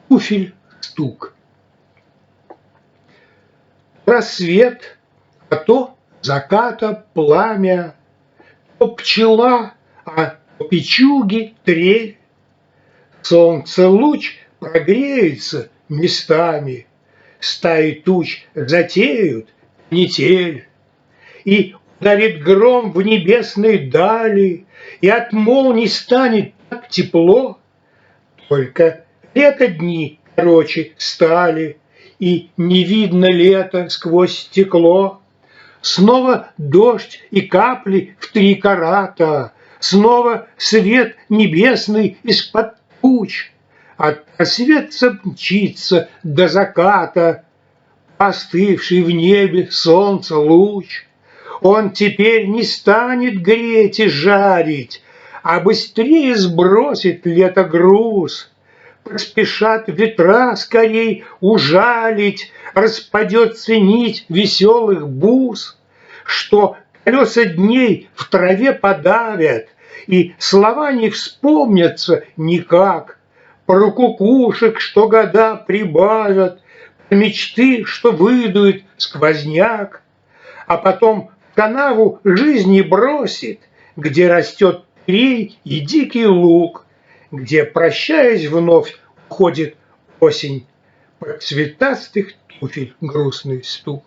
туфель стук. Рассвет, а то заката пламя, то пчела, а то печуги трель. Солнце луч прогреется местами, стаи туч затеют метель. И ударит гром в небесной дали, и от молний станет так тепло. Только лето дни короче стали, и не видно лета сквозь стекло. Снова дождь и капли в 3 карата, снова свет небесный из-под туч. От рассвета мчится до заката остывший в небе солнца луч. Он теперь не станет греть и жарить, а быстрее сбросит лето груз. Поспешат ветра скорей ужалить, распадется нить веселых бус, что колеса дней в траве подавят, и слова не вспомнятся никак. Про кукушек, что года прибавят, про мечты, что выдует сквозняк, а потом в канаву жизни бросит, где растет трей и дикий лук, где, прощаясь вновь, уходит осень под цветастых туфель грустный стук.